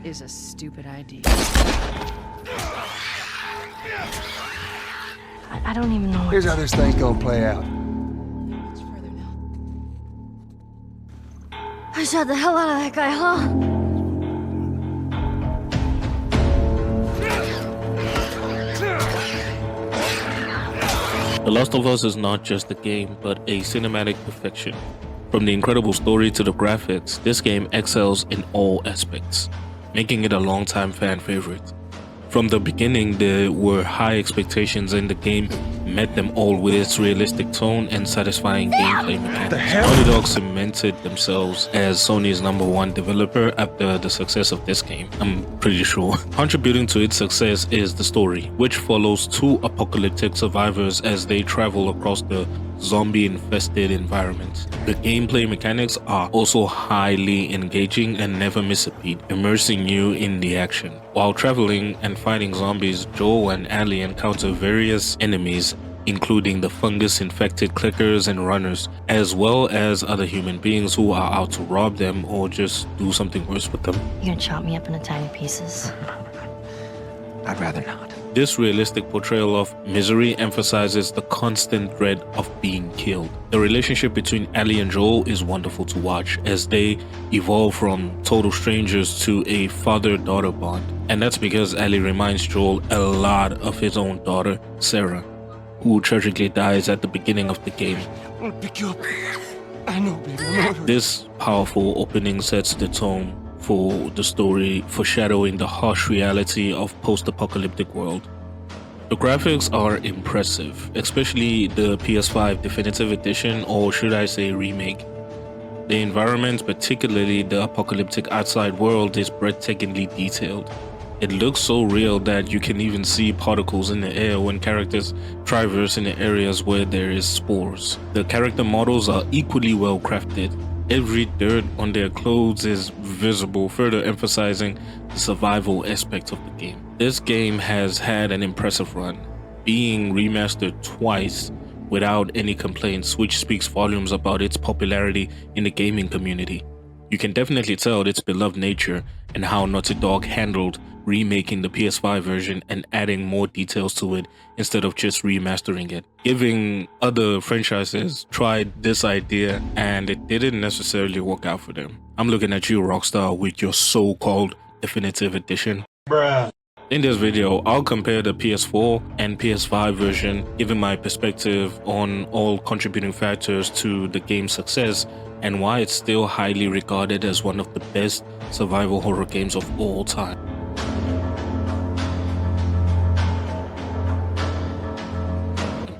That is a stupid idea. I don't even know. Here's how this thing's gonna play out. It's further now. I shot the hell out of that guy, huh? The Last of Us is not just a game, but a cinematic perfection. From the incredible story to the graphics, this game excels in all aspects, making it a long-time fan favorite. From the beginning, there were high expectations and the game met them all with its realistic tone and satisfying gameplay mechanics. Naughty Dog cemented themselves as Sony's #1 developer after the success of this game, I'm pretty sure. Contributing to its success is the story, which follows two apocalyptic survivors as they travel across the zombie-infested environment. The gameplay mechanics are also highly engaging and never miss a beat, immersing you in the action. While traveling and fighting zombies, Joel and Ellie encounter various enemies, including the fungus-infected clickers and runners, as well as other human beings who are out to rob them or just do something worse with them. You gonna chop me up into tiny pieces? I'd rather not. This realistic portrayal of misery emphasizes the constant dread of being killed. The relationship between Ellie and Joel is wonderful to watch as they evolve from total strangers to a father-daughter bond. And that's because Ellie reminds Joel a lot of his own daughter, Sarah, who tragically dies at the beginning of the game. I'm gonna pick you up. I know, baby. I know. This powerful opening sets the tone for the story, foreshadowing the harsh reality of post-apocalyptic world. The graphics are impressive, especially the PS5 Definitive Edition, or should I say remake. The environment, particularly the apocalyptic outside world, is breathtakingly detailed. It looks so real that you can even see particles in the air when characters traverse in the areas where there is spores. The character models are equally well crafted. Every dirt on their clothes is visible, further emphasizing the survival aspect of the game. This game has had an impressive run, being remastered twice without any complaints, which speaks volumes about its popularity in the gaming community. You can definitely tell its beloved nature and how Naughty Dog handled remaking the PS5 version and adding more details to it instead of just remastering it. Giving other franchises tried this idea and it didn't necessarily work out for them. I'm looking at you, Rockstar, with your so-called Definitive Edition. Bruh. In this video, I'll compare the PS4 and PS5 version, giving my perspective on all contributing factors to the game's success and why it's still highly regarded as one of the best survival horror games of all time.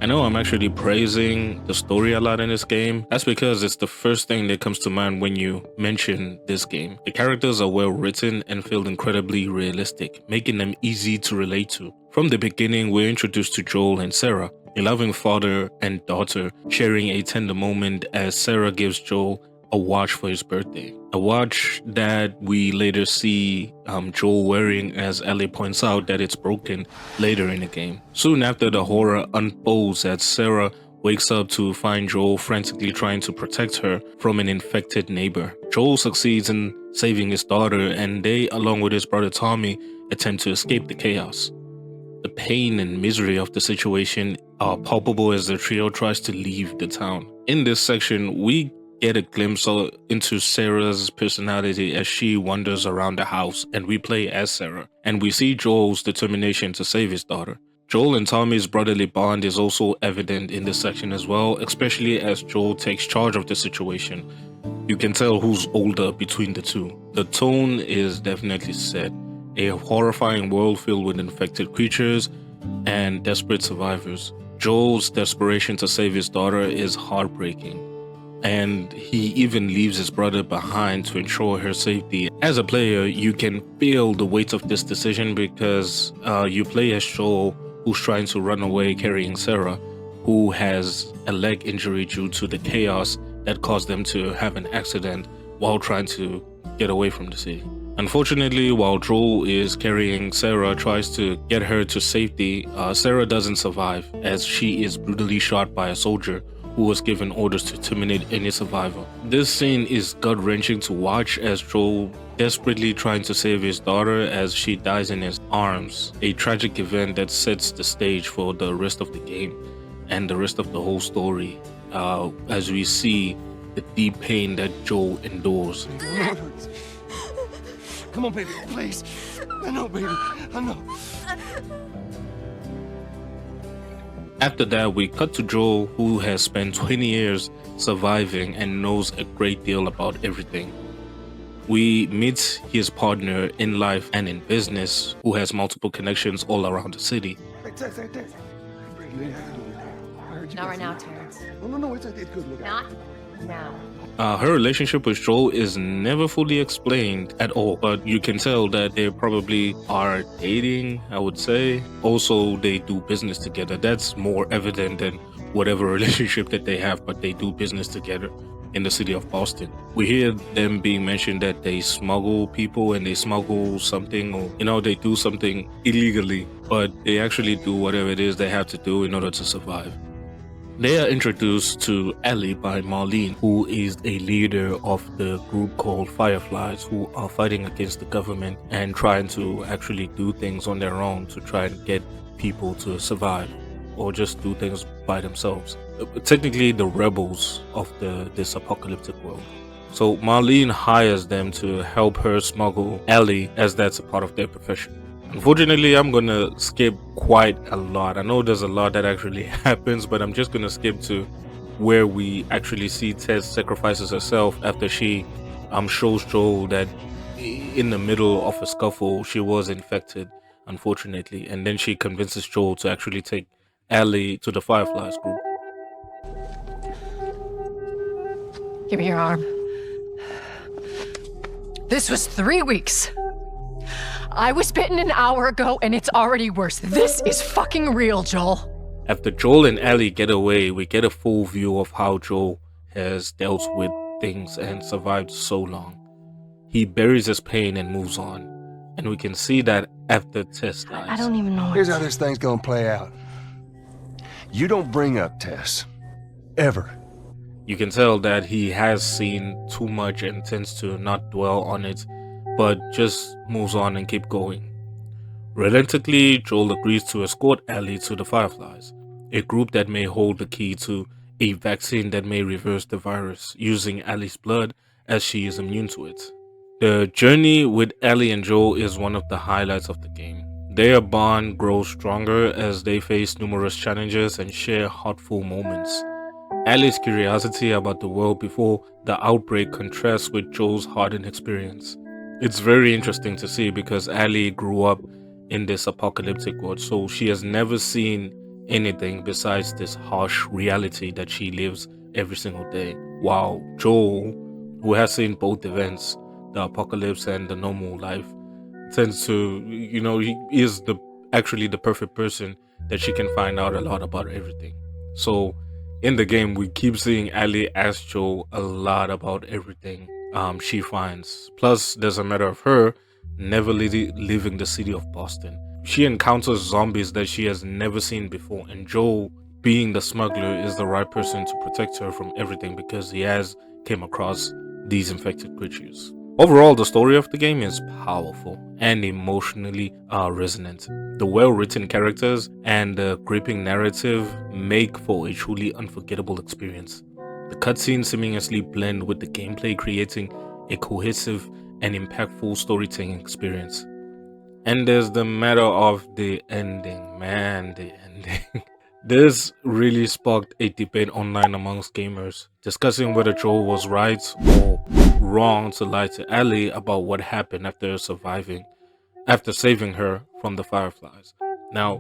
I know I'm actually praising the story a lot in this game. That's because it's the first thing that comes to mind when you mention this game. The characters are well written and feel incredibly realistic, making them easy to relate to. From the beginning, we're introduced to Joel and Sarah, a loving father and daughter, sharing a tender moment as Sarah gives Joel a watch for his birthday. A watch that we later see Joel wearing, as Ellie points out that it's broken later in the game. Soon after, the horror unfolds as Sarah wakes up to find Joel frantically trying to protect her from an infected neighbor. Joel succeeds in saving his daughter and they, along with his brother Tommy, attempt to escape the chaos. The pain and misery of the situation are palpable as the trio tries to leave the town. In this section, we get a glimpse into Sarah's personality as she wanders around the house, and we play as Sarah. And we see Joel's determination to save his daughter. Joel and Tommy's brotherly bond is also evident in this section as well, especially as Joel takes charge of the situation. You can tell who's older between the two. The tone is definitely set. A horrifying world filled with infected creatures and desperate survivors. Joel's desperation to save his daughter is heartbreaking, and he even leaves his brother behind to ensure her safety. As a player, you can feel the weight of this decision because you play as Joel, who's trying to run away carrying Sarah, who has a leg injury due to the chaos that caused them to have an accident while trying to get away from the city. Unfortunately, while Joel is carrying Sarah, tries to get her to safety, Sarah doesn't survive as she is brutally shot by a soldier who was given orders to terminate any survivor. This scene is gut-wrenching to watch as Joel desperately trying to save his daughter as she dies in his arms, a tragic event that sets the stage for the rest of the game and the rest of the whole story, as we see the deep pain that Joel endures. Come on, baby, please. I know, baby. I know. After that, we cut to Joel, who has spent 20 years surviving and knows a great deal about everything. We meet his partner in life and in business, who has multiple connections all around the city. Not right now, Terrence. No, it's good. Not now. Her relationship with Joel is never fully explained at all, but you can tell that they probably are dating, I would say. Also, they do business together. That's more evident than whatever relationship that they have, but they do business together in the city of Boston. We hear them being mentioned that they smuggle people and they smuggle something, or they do something illegally, but they actually do whatever it is they have to do in order to survive. They are introduced to Ellie by Marlene, who is a leader of the group called Fireflies, who are fighting against the government and trying to actually do things on their own to try and get people to survive or just do things by themselves. Technically the rebels of this apocalyptic world. So Marlene hires them to help her smuggle Ellie, as that's a part of their profession. Unfortunately, I'm gonna skip quite a lot. I know there's a lot that actually happens, but I'm just gonna skip to where we actually see Tess sacrifices herself after she shows Joel that in the middle of a scuffle she was infected, unfortunately, and then she convinces Joel to actually take Ellie to the Fireflies group. Give me your arm. This was 3 weeks. I was bitten an hour ago and it's already worse. This is fucking real, Joel. After Joel and Ellie get away, we get a full view of how Joel has dealt with things and survived so long. He buries his pain and moves on. And we can see that after Tess dies. I don't even know Here's how this thing's gonna play out. You don't bring up Tess. Ever. You can tell that he has seen too much and tends to not dwell on it, but just moves on and keep going. Reluctantly, Joel agrees to escort Ellie to the Fireflies, a group that may hold the key to a vaccine that may reverse the virus, using Ellie's blood as she is immune to it. The journey with Ellie and Joel is one of the highlights of the game. Their bond grows stronger as they face numerous challenges and share heartful moments. Ellie's curiosity about the world before the outbreak contrasts with Joel's hardened experience. It's very interesting to see because Ellie grew up in this apocalyptic world, so she has never seen anything besides this harsh reality that she lives every single day. While Joel, who has seen both events, the apocalypse and the normal life, tends to, he is actually the perfect person that she can find out a lot about everything. So in the game, we keep seeing Ellie ask Joel a lot about everything she finds. Plus, there's a matter of her never leaving the city of Boston. She encounters zombies that she has never seen before, and Joel, being the smuggler, is the right person to protect her from everything because he has came across these infected creatures. Overall, the story of the game is powerful and emotionally resonant. The well-written characters and the gripping narrative make for a truly unforgettable experience. The cutscenes seamlessly blend with the gameplay, creating a cohesive and impactful storytelling experience. And there's the matter of the ending. Man, the ending. This really sparked a debate online amongst gamers, discussing whether Joel was right or wrong to lie to Ellie about what happened after saving her from the Fireflies. Now,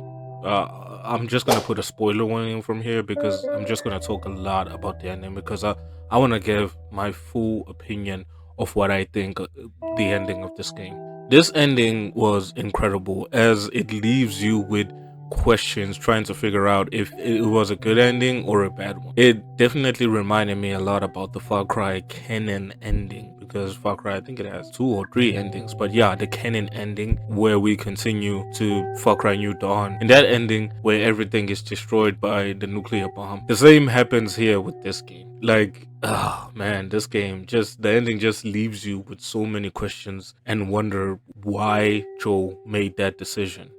I'm just gonna put a spoiler warning from here because I'm just gonna talk a lot about the ending because I want to give my full opinion of what I think the ending of this game. This ending was incredible as it leaves you with questions trying to figure out if it was a good ending or a bad one. It definitely reminded me a lot about the Far Cry canon ending, because Far Cry, I think it has 2 or 3 endings, but yeah, the canon ending where we continue to Far Cry New Dawn. In that ending where everything is destroyed by the nuclear bomb. The same happens here with this game. Like, oh man, this game, just the ending just leaves you with so many questions and wonder why Joel made that decision.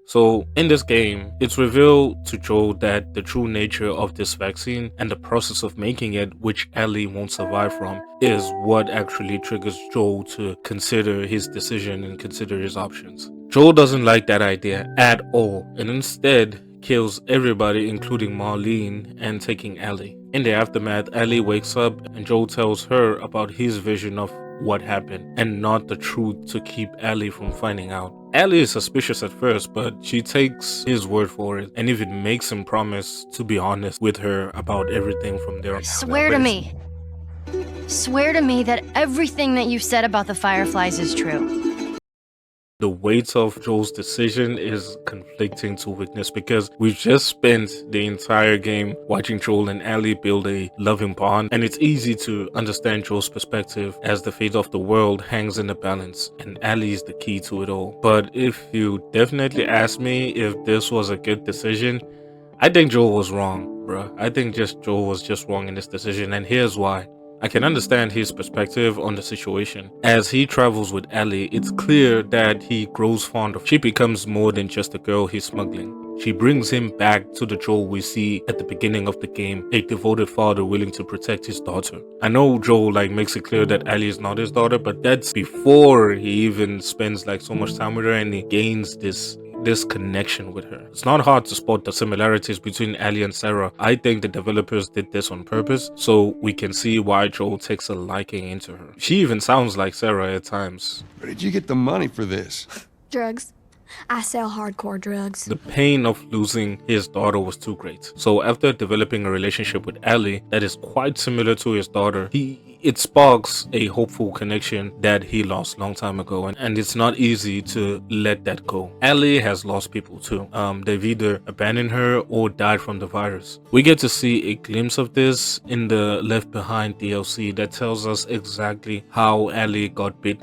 So in this game, it's revealed to Joel that the true nature of this vaccine and the process of making it, which Ellie won't survive from, is what actually triggers Joel to consider his decision and consider his options. Joel doesn't like that idea at all, and instead kills everybody including Marlene and taking Ellie. In the aftermath, Ellie wakes up and Joel tells her about his vision of what happened and not the truth to keep Ellie from finding out. Ellie is suspicious at first, but she takes his word for it and even makes him promise to be honest with her about everything from there on. Swear to me. Swear to me that everything that you've said about the Fireflies is true. The weight of Joel's decision is conflicting to witness because we've just spent the entire game watching Joel and Ellie build a loving bond, and it's easy to understand Joel's perspective as the fate of the world hangs in the balance and Ellie is the key to it all. But if you definitely ask me if this was a good decision, I think Joel was wrong, bruh. I think Joel was just wrong in this decision, and here's why. I can understand his perspective on the situation. As he travels with Ellie, it's clear that he grows fond of her. She becomes more than just a girl he's smuggling. She brings him back to the Joel we see at the beginning of the game, a devoted father willing to protect his daughter. I know Joel makes it clear that Ellie is not his daughter, but that's before he even spends so much time with her and he gains this connection with her. It's not hard to spot the similarities between Ellie and Sarah. I think the developers did this on purpose so we can see why Joel takes a liking into her. She even sounds like Sarah at times. Where did you get the money for this? Drugs. I sell hardcore drugs. The pain of losing his daughter was too great. So after developing a relationship with Ellie that is quite similar to his daughter, it sparks a hopeful connection that he lost long time ago, and it's not easy to let that go. Ellie has lost people too. They've either abandoned her or died from the virus. We get to see a glimpse of this in the Left Behind DLC that tells us exactly how Ellie got bit.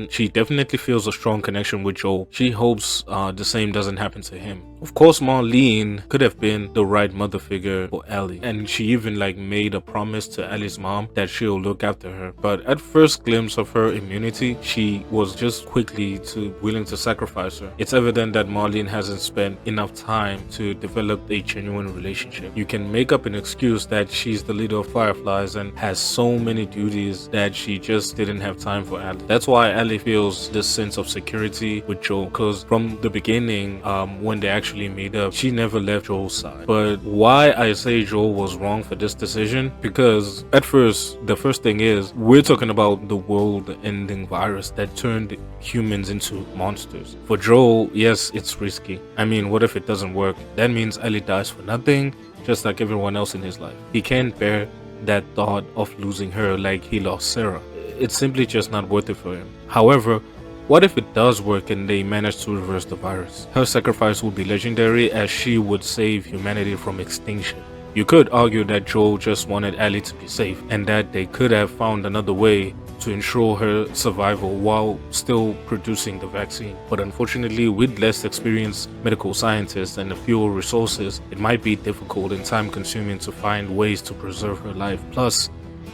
She definitely feels a strong connection with Joel. She hopes the same doesn't happen to him. Of course, Marlene could have been the right mother figure for Ellie, and she even made a promise to Ellie's mom that she'll look after her. But at first glimpse of her immunity, she was just quickly willing to sacrifice her. It's evident that Marlene hasn't spent enough time to develop a genuine relationship. You can make up an excuse that she's the leader of Fireflies and has so many duties that she just didn't have time for Ellie. That's why Ellie feels this sense of security with Joel, because from the beginning, when they actually made up, she never left Joel's side. But why I say Joel was wrong for this decision, because at first, the first thing is, we're talking about the world-ending virus that turned humans into monsters. For Joel, yes, it's risky. I mean, what if it doesn't work? That means Ellie dies for nothing, just like everyone else in his life. He can't bear that thought of losing her like he lost Sarah. It's simply just not worth it for him. However, what if it does work and they manage to reverse the virus? Her sacrifice would be legendary, as she would save humanity from extinction. You could argue that Joel just wanted Ellie to be safe and that they could have found another way to ensure her survival while still producing the vaccine. But unfortunately, with less experienced medical scientists and fewer resources, it might be difficult and time consuming to find ways to preserve her life. Plus,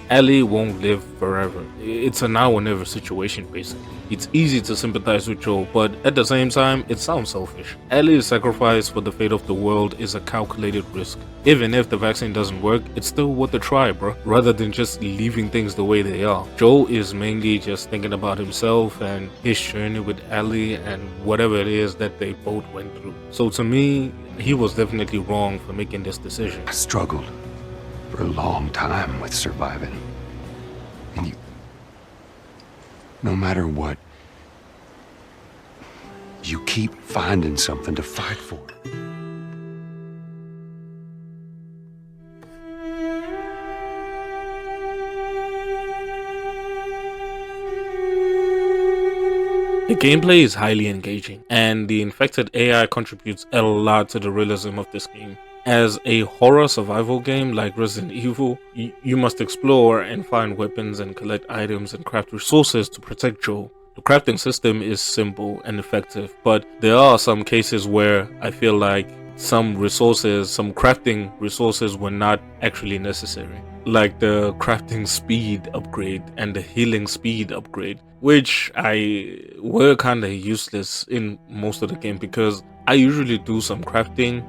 Ellie won't live forever. It's a now or never situation basically. It's easy to sympathize with Joel, but at the same time, it sounds selfish. Ellie's sacrifice for the fate of the world is a calculated risk. Even if the vaccine doesn't work, it's still worth a try, bro. Rather than just leaving things the way they are. Joel is mainly just thinking about himself and his journey with Ellie and whatever it is that they both went through. So to me, he was definitely wrong for making this decision. I struggled for a long time with surviving. And no matter what, you keep finding something to fight for. The gameplay is highly engaging, and the infected AI contributes a lot to the realism of this game. As a horror survival game like Resident Evil, you must explore and find weapons and collect items and craft resources to protect Joel. The crafting system is simple and effective, but there are some cases where I feel like some crafting resources were not actually necessary, like the crafting speed upgrade and the healing speed upgrade, which were kind of useless in most of the game, because I usually do some crafting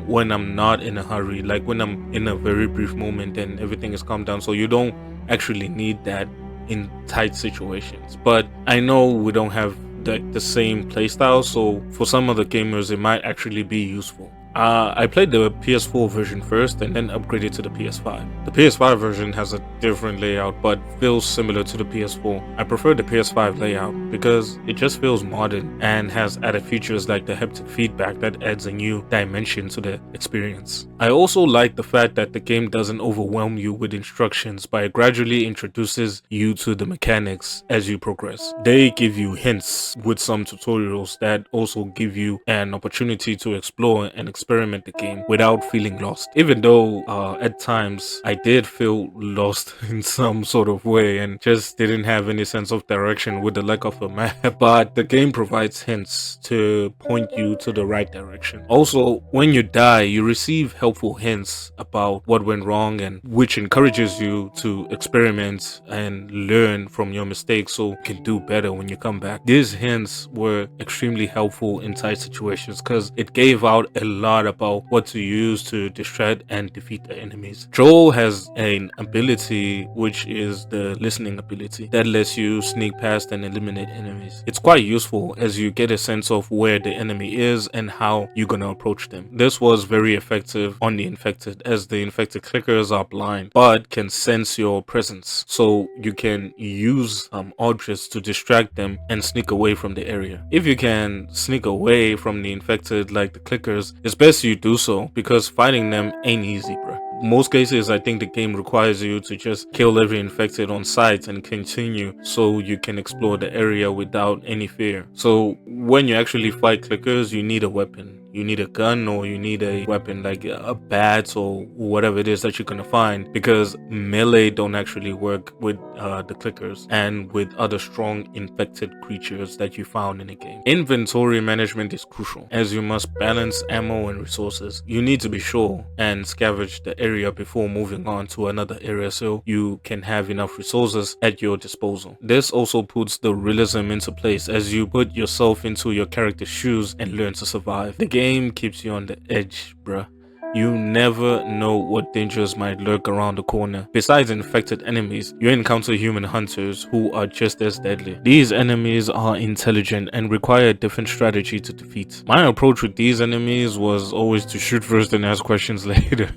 when I'm not in a hurry, like when I'm in a very brief moment and everything is calmed down, so you don't actually need that in tight situations. But I know we don't have the same playstyle, so for some of the gamers it might actually be useful. I played the PS4 version first and then upgraded to the PS5. The PS5 version has a different layout but feels similar to the PS4. I prefer the PS5 layout because it just feels modern and has added features like the haptic feedback that adds a new dimension to the experience. I also like the fact that the game doesn't overwhelm you with instructions, but it gradually introduces you to the mechanics as you progress. They give you hints with some tutorials that also give you an opportunity to explore and experiment the game without feeling lost. Even though at times I did feel lost in some sort of way and just didn't have any sense of direction with the lack of a map, but the game provides hints to point you to the right direction. Also, when you die, you receive helpful hints about what went wrong, and which encourages you to experiment and learn from your mistakes so you can do better when you come back. These hints were extremely helpful in tight situations because it gave out a lot about what to use to distract and defeat the enemies. Joel has an ability, which is the listening ability, that lets you sneak past and eliminate enemies. It's quite useful as you get a sense of where the enemy is and how you're gonna approach them. This was very effective on the infected, as the infected clickers are blind but can sense your presence, so you can use objects to distract them and sneak away from the area. If you can sneak away from the infected like the clickers, it's best you do so, because fighting them ain't easy, bro. Most cases, I think the game requires you to just kill every infected on sight and continue so you can explore the area without any fear. So when you actually fight clickers, you need a weapon. You need a gun, or you need a weapon like a bat or whatever it is that you're gonna find, because melee don't actually work with the clickers and with other strong infected creatures that you found in the game. Inventory management is crucial, as you must balance ammo and resources. You need to be sure and scavenge the area before moving on to another area so you can have enough resources at your disposal. This also puts the realism into place as you put yourself into your character's shoes and learn to survive. The game keeps you on the edge, bruh. You never know what dangers might lurk around the corner. Besides infected enemies, you encounter human hunters who are just as deadly. These enemies are intelligent and require a different strategy to defeat. My approach with these enemies was always to shoot first and ask questions later.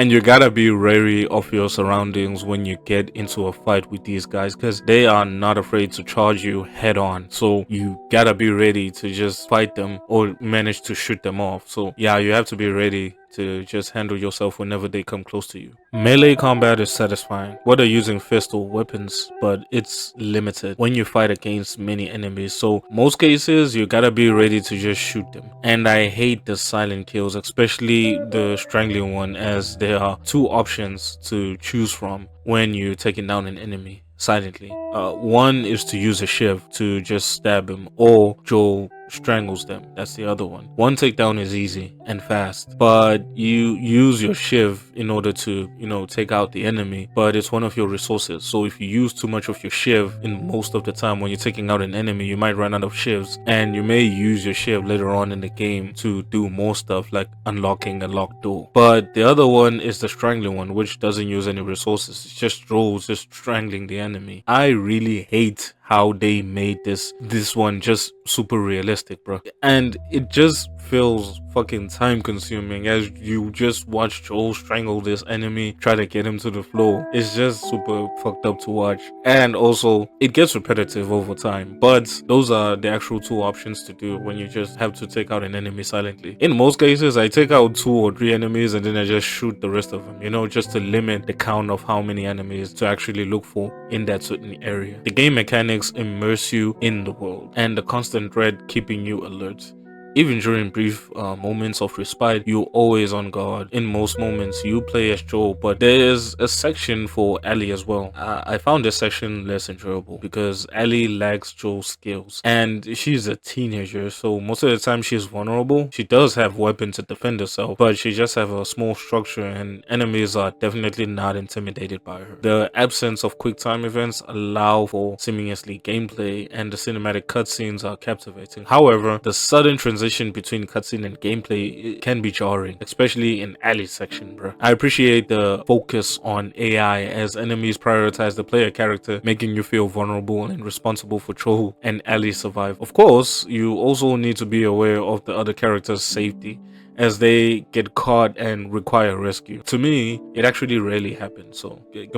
And you gotta be wary of your surroundings when you get into a fight with these guys, because they are not afraid to charge you head on. So you gotta be ready to just fight them or manage to shoot them off. So yeah, you have to be ready to just handle yourself whenever they come close to you. Melee combat is satisfying, whether using fists or weapons, but it's limited when you fight against many enemies. So most cases, you gotta be ready to just shoot them. And I hate the silent kills, especially the strangling one, as there are two options to choose from when you're taking down an enemy silently. One is to use a shiv to just stab him, or Joel strangles them. That's the other one. One takedown is easy and fast, but you use your shiv in order to, take out the enemy, but it's one of your resources. So if you use too much of your shiv in most of the time when you're taking out an enemy, you might run out of shivs, and you may use your shiv later on in the game to do more stuff like unlocking a locked door. But the other one is the strangling one, which doesn't use any resources. It's just Joel just strangling the enemy. I really hate how they made this one just super realistic, bro, and it just feels fucking time consuming as you just watch Joel strangle this enemy, try to get him to the floor. It's just super fucked up to watch. And also, it gets repetitive over time. But those are the actual two options to do when you just have to take out an enemy silently. In most cases, I take out 2 or 3 enemies and then I just shoot the rest of them, you know, just to limit the count of how many enemies to actually look for in that certain area. The game mechanics immerse you in the world and the constant dread keeping you alert. Even during brief moments of respite, you're always on guard. In most moments, you play as Joel, but there's a section for Ellie as well. I found this section less enjoyable because Ellie lacks Joel's skills, and she's a teenager, so most of the time she's vulnerable. She does have weapons to defend herself, but she just has a small structure, and enemies are definitely not intimidated by her. The absence of quick time events allow for seamlessly gameplay, and the cinematic cutscenes are captivating. However, the sudden transition between cutscene and gameplay can be jarring, especially in Ellie's section, bro. I appreciate the focus on AI as enemies prioritize the player character, making you feel vulnerable and responsible for Joel and Ellie's survival. Of course, you also need to be aware of the other characters' safety as they get caught and require rescue. To me, it actually rarely happens,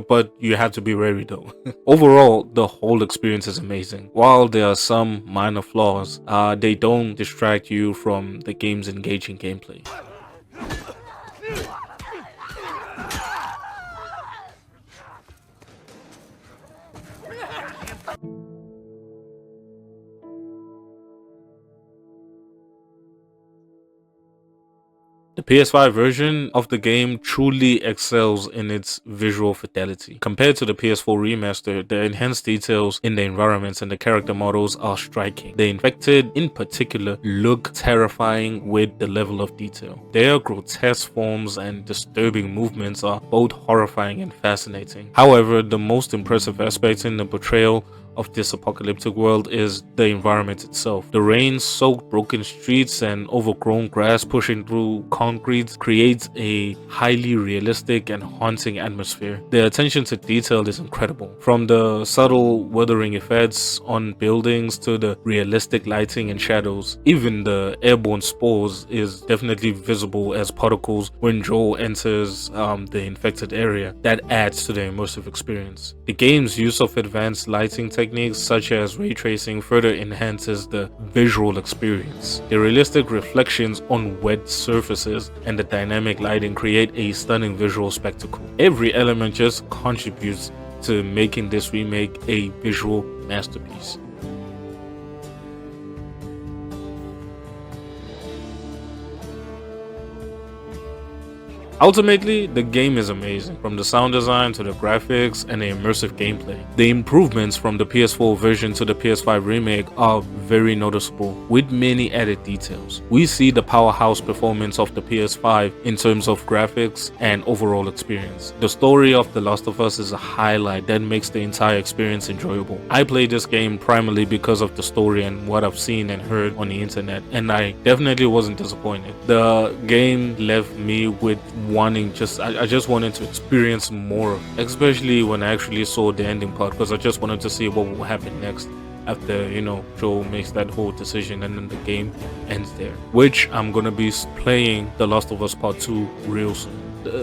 but you have to be wary though. Overall, the whole experience is amazing. While there are some minor flaws, they don't distract you from the game's engaging gameplay. The PS5 version of the game truly excels in its visual fidelity. Compared to the PS4 remaster, the enhanced details in the environments and the character models are striking. The infected, in particular, look terrifying with the level of detail. Their grotesque forms and disturbing movements are both horrifying and fascinating. However, the most impressive aspect in the portrayal of this apocalyptic world is the environment itself. The rain-soaked broken streets and overgrown grass pushing through concrete creates a highly realistic and haunting atmosphere. The attention to detail is incredible. From the subtle weathering effects on buildings to the realistic lighting and shadows. Even the airborne spores is definitely visible as particles when Joel enters the infected area. That adds to the immersive experience. The game's use of advanced lighting techniques such as ray tracing further enhances the visual experience. The realistic reflections on wet surfaces and the dynamic lighting create a stunning visual spectacle. Every element just contributes to making this remake a visual masterpiece. Ultimately, the game is amazing, from the sound design to the graphics and the immersive gameplay. The improvements from the PS4 version to the PS5 remake are very noticeable, with many added details. We see the powerhouse performance of the PS5 in terms of graphics and overall experience. The story of The Last of Us is a highlight that makes the entire experience enjoyable. I played this game primarily because of the story and what I've seen and heard on the internet, and I definitely wasn't disappointed. The game left me with I just wanted to experience more, especially when I actually saw the ending part, because I just wanted to see what will happen next after, you know, Joel makes that whole decision and then the game ends there. Which I'm gonna be playing The Last of Us Part 2 real soon.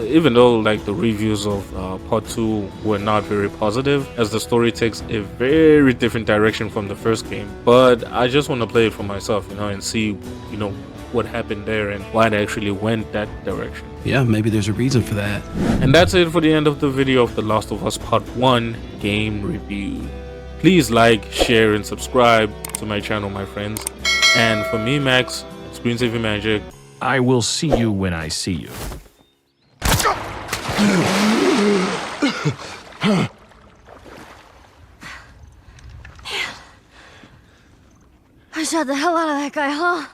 Even though like the reviews of part 2 were not very positive, as the story takes a very different direction from the first game, but I just want to play it for myself, you know, and see, you know, what happened there and why they actually went that direction. Yeah, maybe there's a reason for that. And that's it for the end of the video of The Last of Us Part 1 game review. Please like, share, and subscribe to my channel, my friends. And for me, Max, Screen TV Magic, I will see you when I see you. I shot the hell out of that guy, huh?